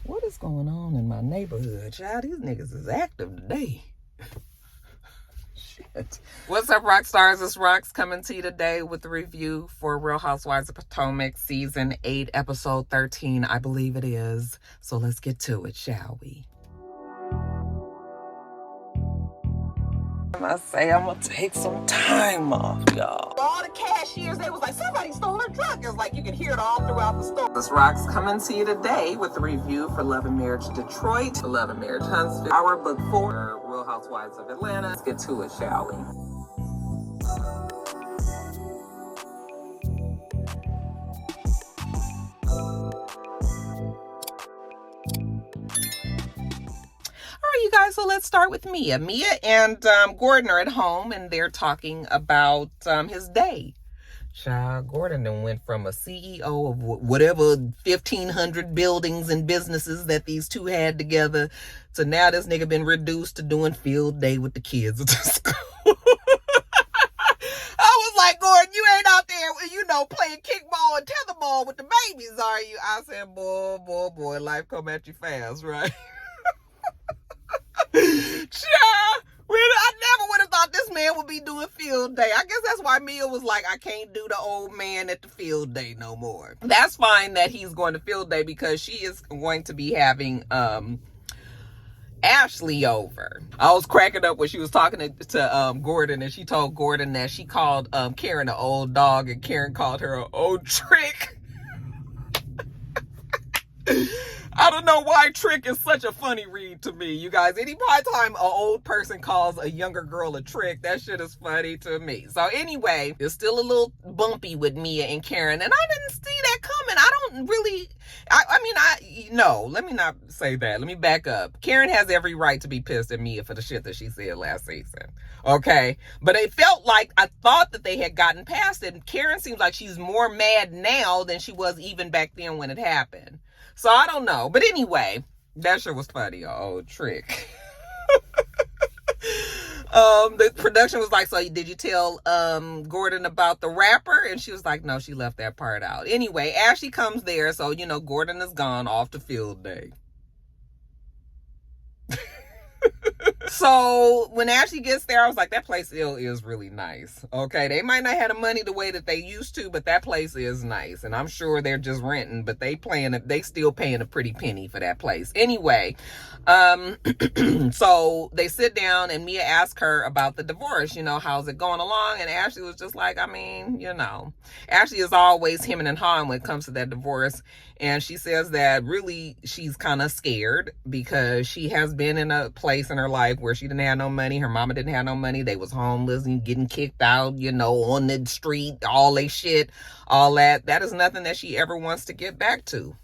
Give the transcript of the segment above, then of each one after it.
What is going on in my neighborhood, child? These niggas is active today. Shit. What's up, Roxstars? It's Rox coming to you today with a review for Real Housewives of Potomac, Season 8, Episode 13, I believe it is. So let's get to it, shall we? I say I'm gonna take some time off, y'all. All the cashiers, they was like, somebody stole her truck. It's like you can hear it all throughout the store. This Rox coming to you today with a review for Love and Marriage Detroit, Love and Marriage Huntsville, our book 4, Real Housewives of Atlanta. Let's get to it, shall we? You guys, so let's start with Mia. Mia and Gordon are at home and they're talking about his day. Child, Gordon then went from a CEO of whatever 1,500 buildings and businesses that these two had together to now this nigga been reduced to doing field day with the kids at the school. I was like, Gordon, you ain't out there, playing kickball and tetherball with the babies, are you? I said, boy, life come at you fast, right? Child, I never would have thought this man would be doing field day. I guess that's why Mia was like, I can't do the old man at the field day no more. That's fine that he's going to field day because she is going to be having Ashley over. I was cracking up when she was talking to Gordon, and she told Gordon that she called Karen an old dog and Karen called her an old trick. I don't know why trick is such a funny read to me, you guys. Any time an old person calls a younger girl a trick, that shit is funny to me. So anyway, it's still a little bumpy with Mia and Karen, and I didn't see that coming. I don't really, let me not say that. Let me back up. Karen has every right to be pissed at Mia for the shit that she said last season. Okay? But it felt like, I thought that they had gotten past it. Karen seems like she's more mad now than she was even back then when it happened. So I don't know. But anyway, that shit was funny. Oh, trick. The production was like, so did you tell Gordon about the rapper? And she was like, no, she left that part out. Anyway, Ashley comes there. So, Gordon is gone off to field day. So when Ashley gets there, I was like, that place still is really nice. Okay, they might not have the money the way that they used to, but that place is nice. And I'm sure they're just renting, but they still paying a pretty penny for that place. Anyway, so they sit down and Mia asks her about the divorce, how's it going along? And Ashley was just like, Ashley is always hemming and hawing when it comes to that divorce. And she says that really she's kind of scared because she has been in a place in her life where she didn't have no money. Her mama didn't have no money. They was homeless and getting kicked out, on the street, all they shit, all that. That is nothing that she ever wants to get back to,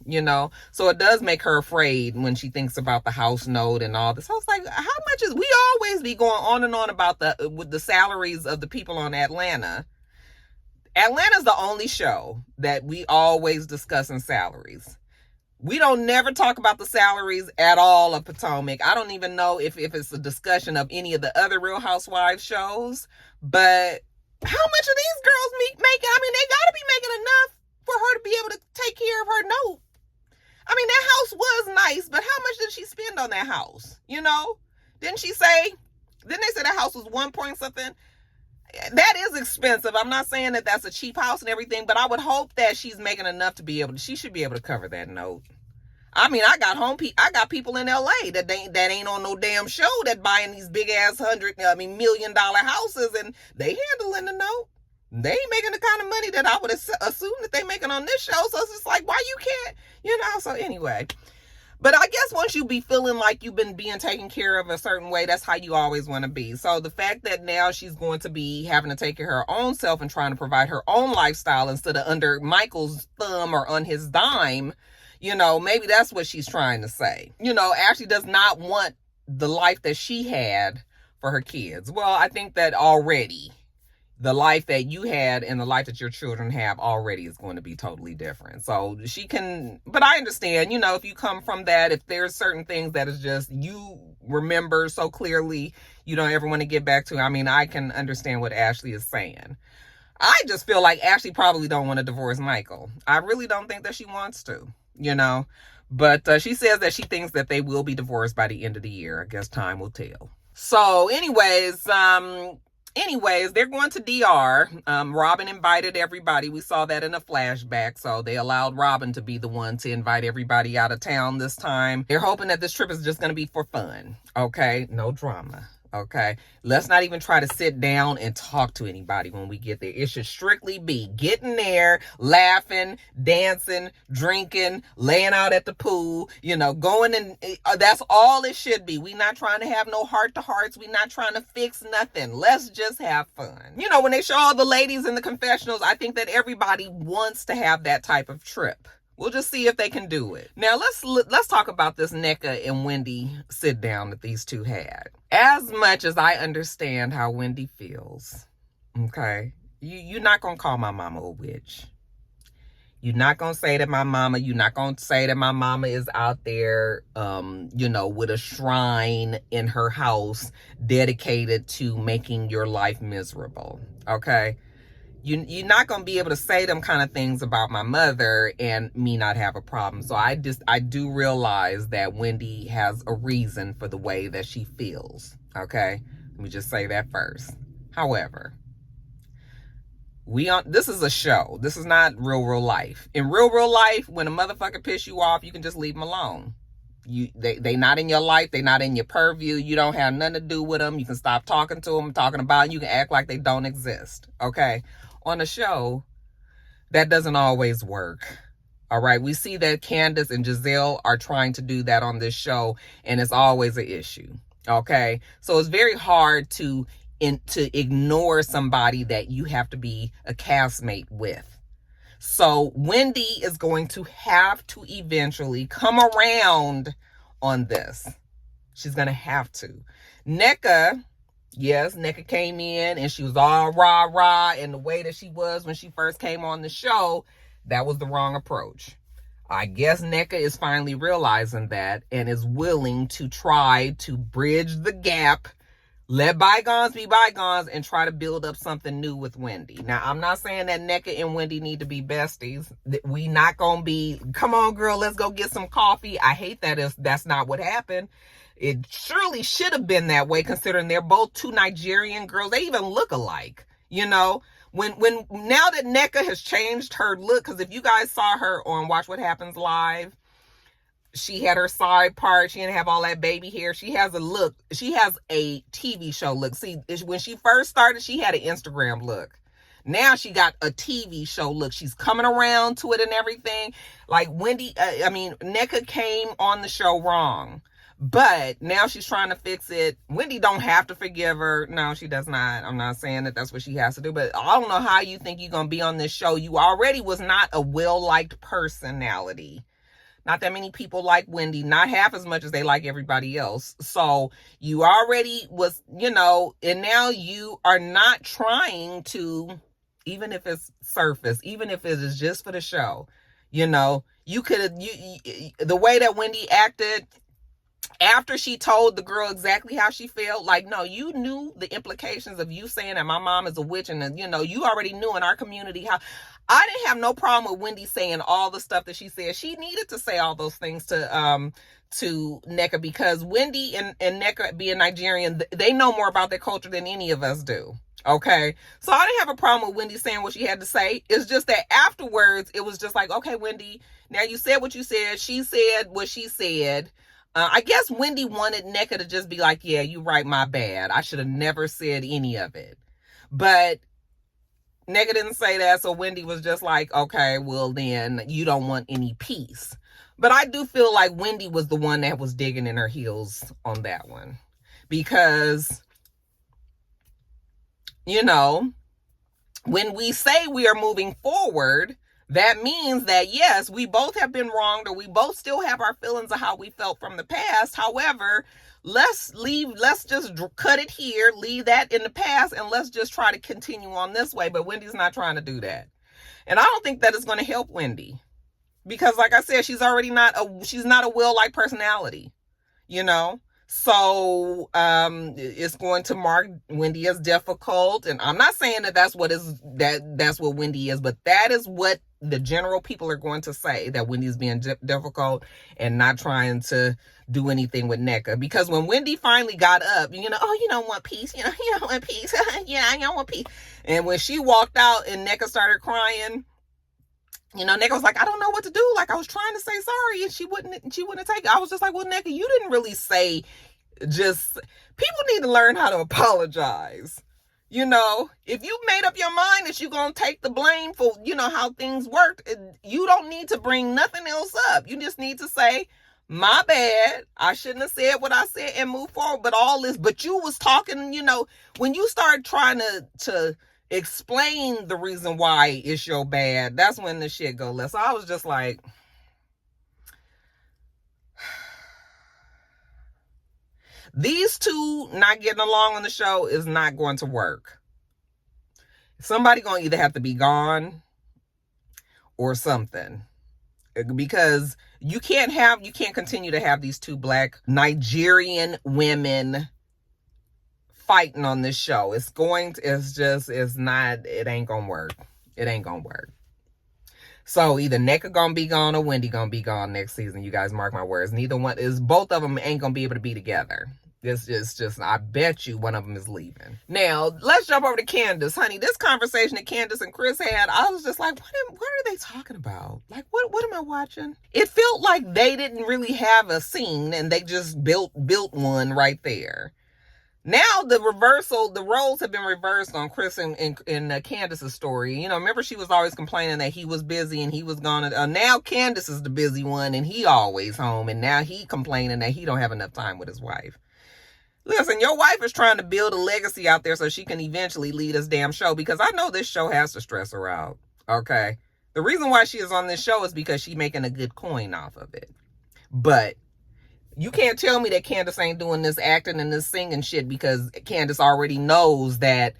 So it does make her afraid when she thinks about the house note and all this. I was like, how much is, we always be going on and on about with the salaries of the people on Atlanta. Atlanta's the only show that we always discuss in salaries. We don't never talk about the salaries at all of Potomac. I don't even know if it's a discussion of any of the other Real Housewives shows. But how much are these girls making? I mean, they got to be making enough for her to be able to take care of her note. I mean, that house was nice, but how much did she spend on that house? Didn't they say that house was 1 point something? That is expensive. I'm not saying that that's a cheap house and everything, but I would hope that she's making enough she should be able to cover that note. I mean, I got people in LA that ain't on no damn show that buying these big ass $1 million houses and they handling the note. They ain't making the kind of money that I would assume that they making on this show. So it's just like, why you can't, so anyway. But I guess once you be feeling like you've been being taken care of a certain way, that's how you always want to be. So the fact that now she's going to be having to take care of her own self and trying to provide her own lifestyle instead of under Michael's thumb or on his dime, maybe that's what she's trying to say. Ashley does not want the life that she had for her kids. Well, I think that already the life that you had and the life that your children have already is going to be totally different. So but I understand, if you come from that, if there's certain things that is just you remember so clearly, you don't ever want to get back to. I mean, I can understand what Ashley is saying. I just feel like Ashley probably don't want to divorce Michael. I really don't think that she wants to, But she says that she thinks that they will be divorced by the end of the year. I guess time will tell. So anyways, they're going to DR. Robin invited everybody. We saw that in a flashback. So they allowed Robin to be the one to invite everybody out of town this time. They're hoping that this trip is just going to be for fun. Okay. No drama. Okay. Let's not even try to sit down and talk to anybody when we get there. It should strictly be getting there, laughing, dancing, drinking, laying out at the pool, going and that's all it should be. We're not trying to have no heart to hearts. We're not trying to fix nothing. Let's just have fun. When they show all the ladies in the confessionals, I think that everybody wants to have that type of trip. We'll just see if they can do it. Now, let's talk about this Nneka and Wendy sit down that these two had. As much as I understand how Wendy feels, okay, you're not going to call my mama a witch. You're not going to say that my mama, you're not going to say that my mama is out there, with a shrine in her house dedicated to making your life miserable, okay? You're not going to be able to say them kind of things about my mother and me not have a problem. So I do realize that Wendy has a reason for the way that she feels. Okay. Let me just say that first. However, this is a show. This is not real life. In real life, when a motherfucker piss you off, you can just leave them alone. They not in your life. They not in your purview. You don't have nothing to do with them. You can stop talking to them, talking about them. You can act like they don't exist. Okay. On a show, that doesn't always work. All right. We see that Candice and Jazelle are trying to do that on this show, and it's always an issue. Okay. So it's very hard to ignore somebody that you have to be a castmate with. So Wendy is going to have to eventually come around on this. She's going to have to. Nneka came in and she was all rah-rah, and the way that she was when she first came on the show, that was the wrong approach. I guess Nneka is finally realizing that and is willing to try to bridge the gap, let bygones be bygones, and try to build up something new with Wendy. Now, I'm not saying that Nneka and Wendy need to be besties. We not going to be, come on, girl, let's go get some coffee. I hate that that's not what happened. It surely should have been that way, considering they're both two Nigerian girls. They even look alike, When now that Nneka has changed her look, because if you guys saw her on Watch What Happens Live, she had her side part. She didn't have all that baby hair. She has a look. She has a TV show look. See, when she first started, she had an Instagram look. Now she got a TV show look. She's coming around to it and everything. Like Nneka came on the show wrong. But now she's trying to fix it. Wendy don't have to forgive her. No, she does not. I'm not saying that that's what she has to do. But I don't know how you think you're going to be on this show. You already was not a well-liked personality. Not that many people like Wendy. Not half as much as they like everybody else. So you already was, and now you are not trying to, even if it's surface, even if it is just for the show, you could have, the way that Wendy acted, after she told the girl exactly how she felt, like, no, you knew the implications of you saying that my mom is a witch. And, you already knew in our community how. I didn't have no problem with Wendy saying all the stuff that she said. She needed to say all those things to Nneka, because Wendy and Nneka, being Nigerian, they know more about their culture than any of us do. Okay. So I didn't have a problem with Wendy saying what she had to say. It's just that afterwards, it was just like, okay, Wendy, now you said what you said. She said what she said. I guess Wendy wanted Nneka to just be like, yeah, you're right, my bad. I should have never said any of it. But Nneka didn't say that, so Wendy was just like, okay, well then you don't want any peace. But I do feel like Wendy was the one that was digging in her heels on that one. Because, when we say we are moving forward, that means that, yes, we both have been wronged, or we both still have our feelings of how we felt from the past. However, let's just cut it here, leave that in the past, and let's just try to continue on this way. But Wendy's not trying to do that. And I don't think that is going to help Wendy. Because like I said, she's not a well-liked personality, So it's going to mark Wendy as difficult, and I'm not saying that that's what Wendy is, but that is what the general people are going to say, that Wendy's being difficult and not trying to do anything with Nneka. Because when Wendy finally got up, oh, you don't want peace, you don't want peace, yeah, I don't want peace. And when she walked out and Nneka started crying, Nneka was like, I don't know what to do. Like, I was trying to say sorry, and she wouldn't take it. I was just like, well, Nneka, you didn't really say. Just, people need to learn how to apologize. If you made up your mind that you're going to take the blame for, how things worked, you don't need to bring nothing else up. You just need to say, my bad, I shouldn't have said what I said, and move forward. But you was talking, when you start trying to explain the reason why it's your bad, that's when the shit go left. So I was just like, these two not getting along on the show is not going to work. Somebody going to either have to be gone or something, because you can't continue to have these two black Nigerian women fighting on this show. It ain't gonna work. It ain't gonna work. So either Nneka gonna be gone or Wendy gonna be gone next season. You guys mark my words. Both of them ain't gonna be able to be together. This is just, I bet you one of them is leaving. Now, let's jump over to Candice. Honey, this conversation that Candice and Chris had, I was just like, what are they talking about? Like, what am I watching? It felt like they didn't really have a scene, and they just built one right there. Now the roles have been reversed on Chris and Candice's story. Remember, she was always complaining that he was busy and he was gone. Now Candice is the busy one, and he always home, and now he complaining that he don't have enough time with his wife. Listen, your wife is trying to build a legacy out there so she can eventually lead this damn show, because I know this show has to stress her out, okay? The reason why she is on this show is because she's making a good coin off of it. But you can't tell me that Candice ain't doing this acting and this singing shit, because Candice already knows that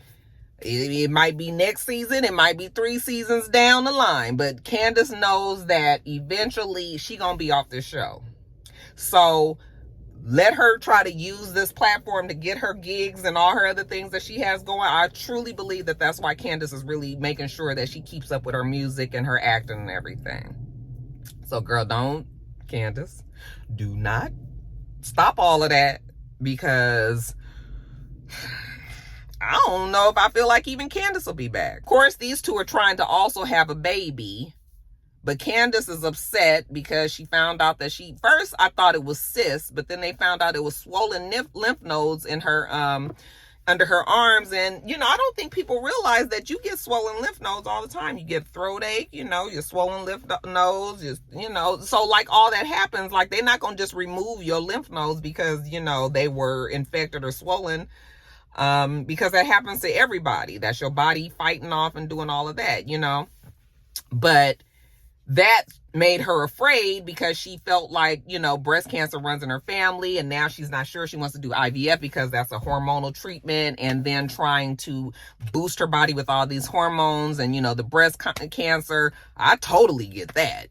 it might be next season, it might be 3 seasons down the line, but Candice knows that eventually she gonna be off this show. So let her try to use this platform to get her gigs and all her other things that she has going. I truly believe that that's why Candice is really making sure that she keeps up with her music and her acting and everything. So girl, Candice, do not stop all of that, because I don't know if I feel like even Candice will be back. Of course, these two are trying to also have a baby, but Candice is upset because she found out that first I thought it was cysts, but then they found out it was swollen lymph nodes in her under her arms. And I don't think people realize that you get swollen lymph nodes all the time. You get throat ache, your swollen lymph nodes, so like all that happens. Like, they're not gonna just remove your lymph nodes because they were infected or swollen, because that happens to everybody. That's your body fighting off and doing all of that, but that made her afraid, because she felt like, breast cancer runs in her family, and now she's not sure she wants to do IVF because that's a hormonal treatment, and then trying to boost her body with all these hormones and, the breast cancer. I totally get that,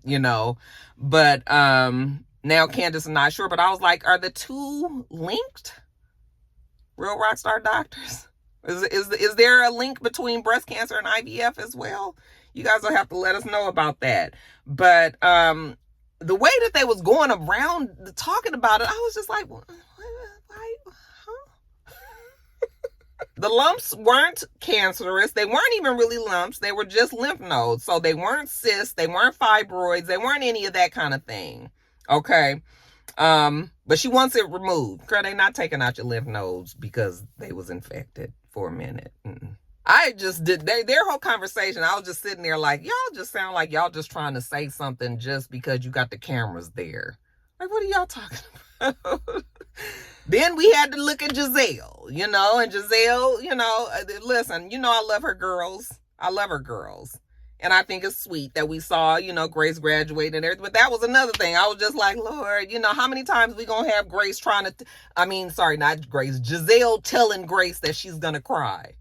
but now Candice is not sure. But I was like, are the two linked? Real Rockstar doctors? Is there a link between breast cancer and IVF as well? You guys will have to let us know about that. But the way that they was going around talking about it, I was just like, huh? The lumps weren't cancerous. They weren't even really lumps. They were just lymph nodes. So they weren't cysts. They weren't fibroids. They weren't any of that kind of thing. Okay. But she wants it removed. Girl, they not taking out your lymph nodes because they was infected for a minute. I just did their whole conversation. I was just sitting there like, y'all just sound like y'all just trying to say something just because you got the cameras there. Like, what are y'all talking about? Then we had to look at Jazelle, and Jazelle, listen, I love her girls. I love her girls. And I think it's sweet that we saw, Grace graduate and everything. But that was another thing. I was just like, Lord, how many times we gonna have Grace Jazelle telling Grace that she's gonna cry.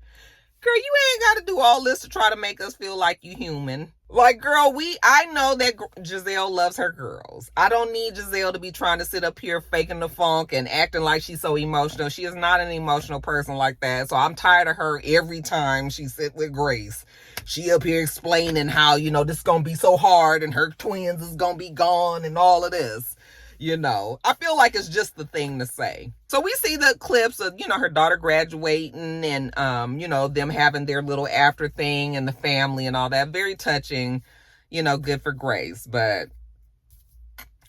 Girl, you ain't got to do all this to try to make us feel like you human. Like, girl, I know that Jazelle loves her girls. I don't need Jazelle to be trying to sit up here faking the funk and acting like she's so emotional. She is not an emotional person like that. So I'm tired of her every time she sit with Grace. She up here explaining how, this is going to be so hard and her twins is going to be gone and all of this. I feel like it's just the thing to say. So we see the clips of, her daughter graduating and, them having their little after thing and the family and all that. Very touching, good for Grace. But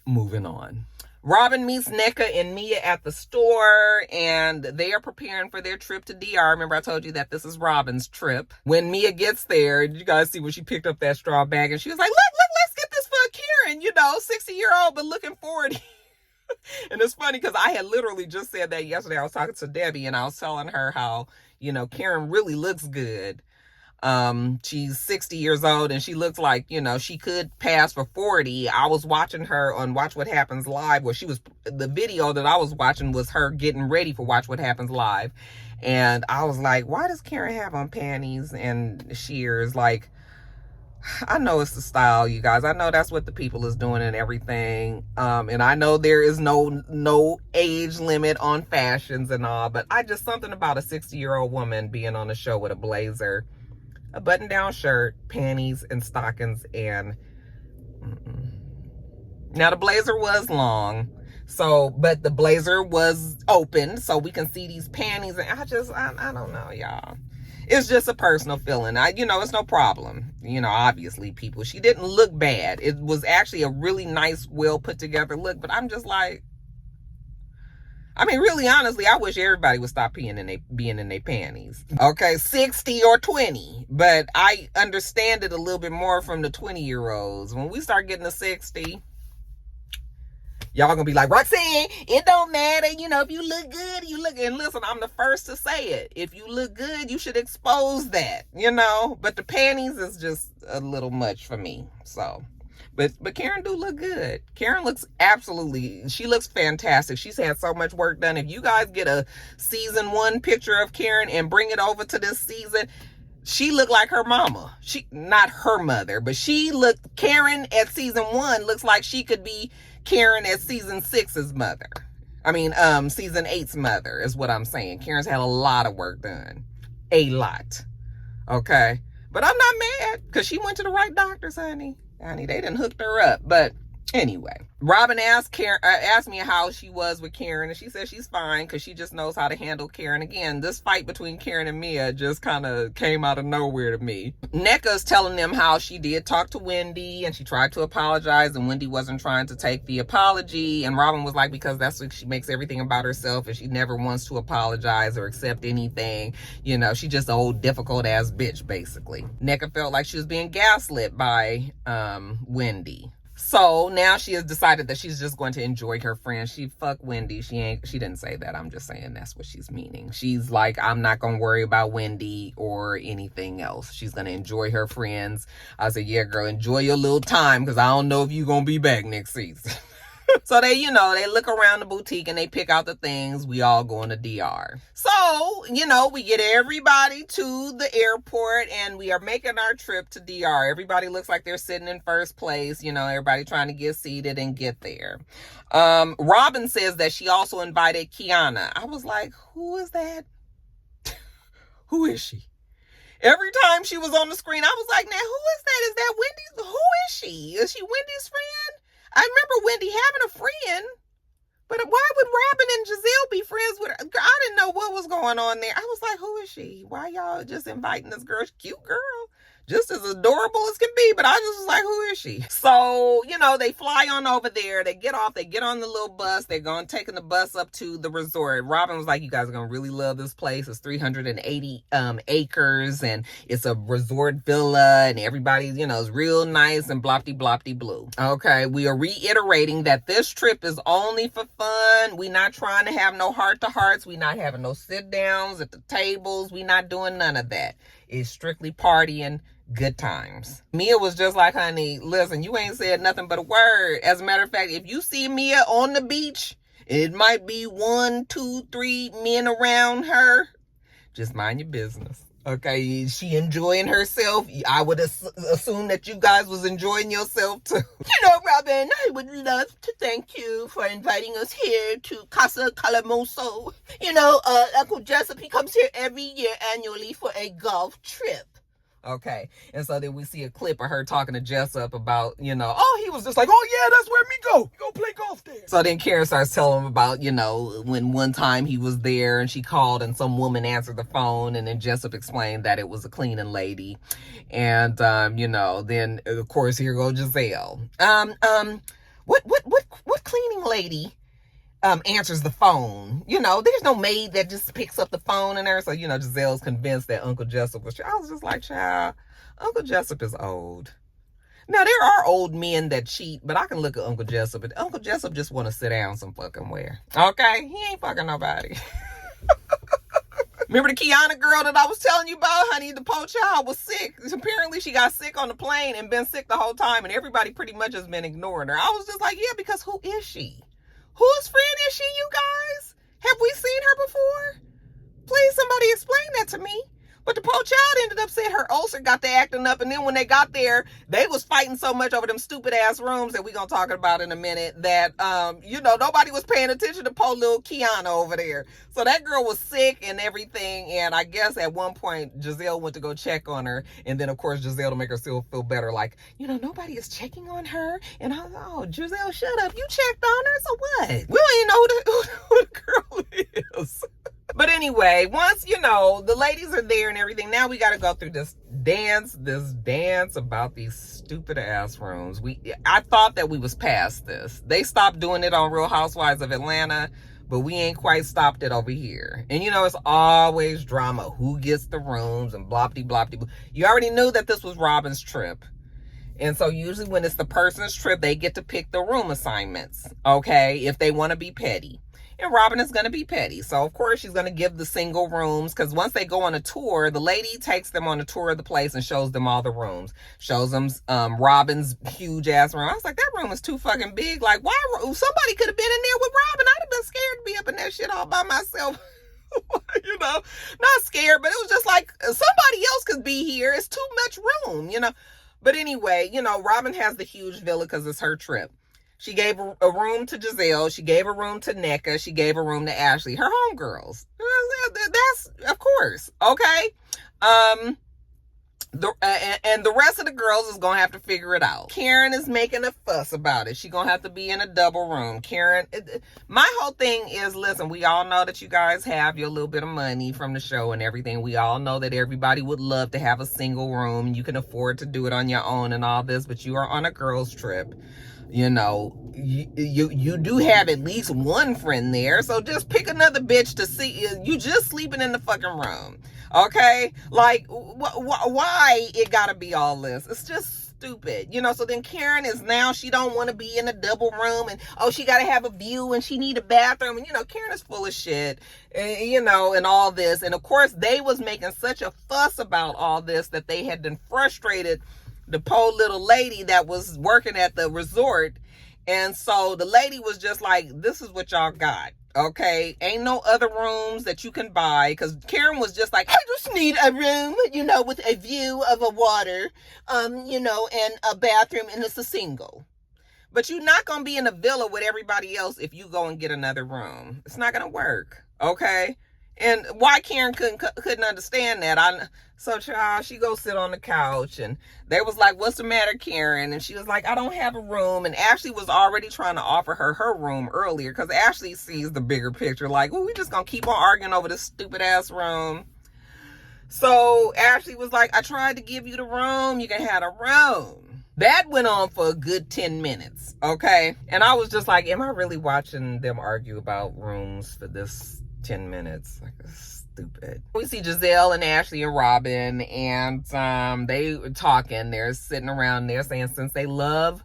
moving on. Robin meets Nneka and Mia at the store, and they are preparing for their trip to DR. Remember, I told you that this is Robin's trip. When Mia gets there, you guys see when she picked up that straw bag, and she was like, look, let's get this for Karen, 60-year-old, but looking forward. And it's funny because I had literally just said that yesterday. I was talking to Debbie, and I was telling her how, Karen really looks good. She's 60 years old and she looks like, she could pass for 40. I was watching her on Watch What Happens Live, where the video that I was watching was her getting ready for Watch What Happens Live. And I was like, why does Karen have on panties and sheers? Like, I know it's the style, you guys. I know that's what the people is doing and everything. And I know there is no age limit on fashions and all, but something about a 60-year-old woman being on the show with a blazer, a button-down shirt, panties, and stockings, and now the blazer was long, but the blazer was open, so we can see these panties, and I don't know, y'all. It's just a personal feeling. It's no problem. Obviously, people, she didn't look bad. It was actually a really nice, well put together look, but I'm just like, really, honestly, I wish everybody would stop being in their panties. Okay, 60 or 20. But I understand it a little bit more from the 20-year-olds. When we start getting to 60, y'all gonna be like, Roxanne, it don't matter. If you look good, you look. And listen, I'm the first to say it. If you look good, you should expose that, But the panties is just a little much for me, so. But Karen do look good. Karen she looks fantastic. She's had so much work done. If you guys get a season 1 picture of Karen and bring it over to this season, she looked like her mama. Not her mother, but Karen at season 1 looks like she could be Karen at season 6's mother. Season 8's mother is what I'm saying. Karen's had a lot of work done. A lot. Okay? But I'm not mad because she went to the right doctors, honey. They done hooked her up. But anyway, Robin asked me how she was with Karen, and she said she's fine because she just knows how to handle Karen. Again, this fight between Karen and Mia just kind of came out of nowhere to me. Nneka's telling them how she did talk to Wendy and she tried to apologize, and Wendy wasn't trying to take the apology. And Robin was like, because that's what she makes everything about herself, and she never wants to apologize or accept anything. She's just an old difficult ass bitch, basically. Nneka felt like she was being gaslit by Wendy. So now she has decided that she's just going to enjoy her friends. Fuck Wendy. She didn't say that. I'm just saying that's what she's meaning. She's like, I'm not going to worry about Wendy or anything else. She's going to enjoy her friends. I said, yeah, girl, enjoy your little time because I don't know if you're going to be back next season. So they look around the boutique and they pick out the things. We all going to DR. So, we get everybody to the airport and we are making our trip to DR. Everybody looks like they're sitting in first place. Everybody trying to get seated and get there. Robin says that she also invited Kiana. I was like, who is that? Who is she? Every time she was on the screen, I was like, now who is that? Is that Wendy's? Who is she? Is she Wendy's friend? I remember Wendy having a friend, but why would Robin and Jazelle be friends with her? I didn't know what was going on there. I was like, who is she? Why y'all just inviting this girl? Cute girl. Just as adorable as can be, but I just was like, who is she? So, they fly on over there. They get off. They get on the little bus. They're taking the bus up to the resort. Robin was like, you guys are going to really love this place. It's 380 acres, and it's a resort villa, and everybody, is real nice and blopty blue. Okay, we are reiterating that this trip is only for fun. We're not trying to have no heart-to-hearts. We're not having no sit-downs at the tables. We're not doing none of that. It's strictly partying, good times. Mia was just like, honey, listen, you ain't said nothing but a word. As a matter of fact, if you see Mia on the beach, it might be 1, 2, 3 men around her. Just mind your business. Okay, she enjoying herself. I would assume that you guys was enjoying yourself too. You know, Robin, I would love to thank you for inviting us here to Casa Calamoso. You know, Uncle Jessup, he comes here every year annually for a golf trip. Okay, and so then we see a clip of her talking to Jessup about, you know, oh, he was just like, oh yeah, that's where me go. Go play golf there. So then Karen starts telling him about, you know, when one time he was there and she called and some woman answered the phone, and then Jessup explained that it was a cleaning lady. And, you know, then of course here goes Jazelle. What cleaning lady answers the phone? You know, there's no maid that just picks up the phone and her. So, you know, Giselle's convinced that Uncle Jessup was. I was just like, child, Uncle Jessup is old. Now, there are old men that cheat, but I can look at Uncle Jessup, and Uncle Jessup just want to sit down some fucking where. Okay? He ain't fucking nobody. Remember the Kiana girl that I was telling you about, honey? The poor child was sick. Apparently, she got sick on the plane and been sick the whole time, and everybody pretty much has been ignoring her. I was just like, yeah, because who is she? Whose friend is she, you guys? Have we seen her before? Please, somebody explain that to me. But the poor child ended up saying her ulcer got to acting up, and then when they got there, they was fighting so much over them stupid ass rooms that we gonna talk about in a minute that, you know, nobody was paying attention to poor little Kiana over there. So that girl was sick and everything, and I guess at one point, Jazelle went to go check on her, and then, of course, Jazelle, to make her still feel better, like, you know, nobody is checking on her, and I was like, oh, Jazelle, shut up, you checked on her, so what? We don't even know who the girl is. But anyway, once, you know, the ladies are there and everything, now we got to go through this dance about these stupid ass rooms. I thought that we was past this. They stopped doing it on Real Housewives of Atlanta, but we ain't quite stopped it over here. And, you know, it's always drama. Who gets the rooms and blah-de-blah-de-blah. You already knew that this was Robin's trip. And so usually when it's the person's trip, they get to pick the room assignments, okay, if they want to be petty. And Robin is going to be petty. So, of course, she's going to give the single rooms, because once they go on a tour, the lady takes them on a tour of the place and shows them all the rooms. Shows them Robin's huge-ass room. I was like, that room is too fucking big. Like, why? Somebody could have been in there with Robin. I'd have been scared to be up in that shit all by myself. You know, not scared, but it was just like, somebody else could be here. It's too much room, you know. But anyway, you know, Robin has the huge villa because it's her trip. She gave a room to Jazelle. She gave a room to Nneka. She gave a room to Ashley, her homegirls. That's, of course, okay? And the rest of the girls is going to have to figure it out. Karen is making a fuss about it. She's going to have to be in a double room. Karen, my whole thing is, listen, we all know that you guys have your little bit of money from the show and everything. We all know that everybody would love to have a single room. You can afford to do it on your own and all this, but you are on a girls' trip. You know, you do have at least one friend there, so just pick another bitch to see. You just sleeping in the fucking room, okay? Like, why it gotta be all this? It's just stupid, you know. So then Karen is now, she don't want to be in a double room, and oh, she gotta have a view, and she need a bathroom, and you know, Karen is full of shit, and, you know, and all this. And of course, they was making such a fuss about all this that they had been frustrated. The poor little lady that was working at the resort. And so the lady was just like, this is what y'all got, okay? Ain't no other rooms that you can buy. Because Karen was just like, I just need a room, you know, with a view of a water, you know, and a bathroom, and it's a single. But you're not going to be in a villa with everybody else if you go and get another room. It's not going to work, okay? And why Karen couldn't understand that. So, child, she go sit on the couch, and they was like, what's the matter, Karen? And she was like, I don't have a room. And Ashley was already trying to offer her room earlier, because Ashley sees the bigger picture. Like, well, we just going to keep on arguing over this stupid-ass room. So Ashley was like, I tried to give you the room. You can have a room. That went on for a good 10 minutes, okay? And I was just like, am I really watching them argue about rooms for this 10 minutes? Like, stupid. We see Jazelle and Ashley and Robin, and they were talking. They're sitting around there saying, since they love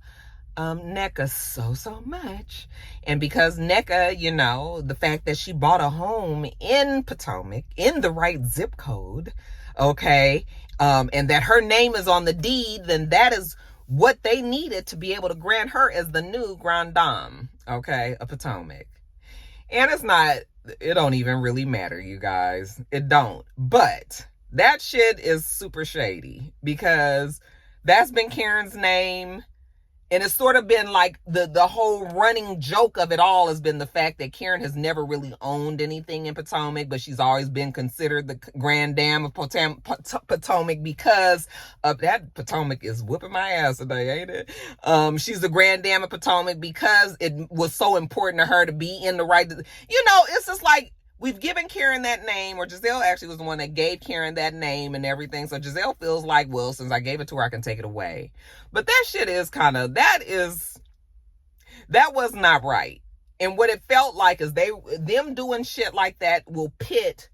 Nneka so much, and because Nneka, you know, the fact that she bought a home in Potomac in the right zip code, okay, and that her name is on the deed, then that is what they needed to be able to grant her as the new Grand Dame, okay, of Potomac. And it's not, it don't even really matter, you guys. It don't. But That shit is super shady because that's been Karen's name. And it's sort of been like the whole running joke of it all has been the fact that Karen has never really owned anything in Potomac, but she's always been considered the grand dame of Potomac because of that. Potomac is whooping my ass today, ain't it? She's the grand dame of Potomac because it was so important to her to be in the right. It's just like, we've given Karen that name, or Jazelle actually was the one that gave Karen that name and everything. So Jazelle feels like, well, since I gave it to her, I can take it away. But that shit is that was not right. And what it felt like is them doing shit like that will pit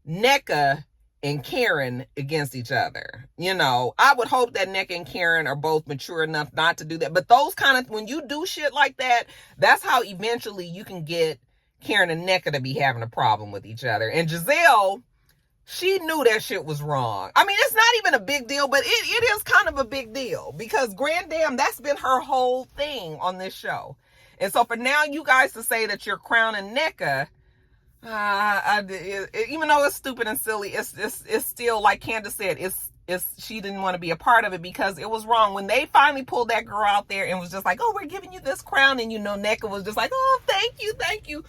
Nneka and Karen against each other. I would hope that Nneka and Karen are both mature enough not to do that. But those when you do shit like that, that's how eventually you can get Karen and Nneka to be having a problem with each other. And Jazelle, she knew that shit was wrong. I mean, it's not even a big deal, but it is kind of a big deal because grand dam, that's been her whole thing on this show. And so for now, you guys to say that you're crowning Nneka, even though it's stupid and silly, it's still, like Candice said, she didn't want to be a part of it because it was wrong. When they finally pulled that girl out there and was just like, oh, we're giving you this crown, and Nneka was just like, oh, thank you.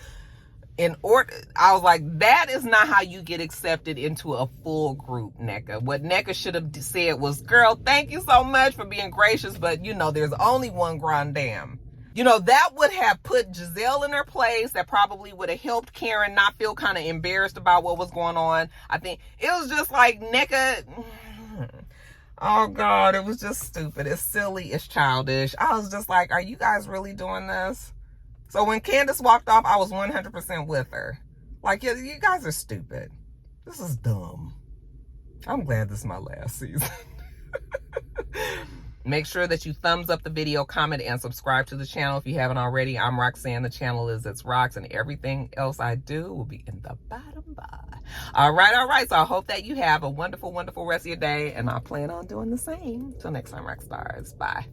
I was like, that is not how you get accepted into a full group, Nneka. What Nneka should have said was, girl, thank you so much for being gracious, but there's only one grand dame. That would have put Jazelle in her place. That probably would have helped Karen not feel kind of embarrassed about what was going on. I think it was just like Nneka. Oh God, it was just stupid. It's silly. It's childish. I was just like, are you guys really doing this? So when Candice walked off, I was 100% with her. Like, yeah, you guys are stupid. This is dumb. I'm glad this is my last season. Make sure that you thumbs up the video, comment, and subscribe to the channel if you haven't already. I'm Roxanne. The channel is itsrox, and everything else I do will be in the bottom bar. All right. So I hope that you have a wonderful, wonderful rest of your day, and I plan on doing the same. Till next time, Roxstars. Bye.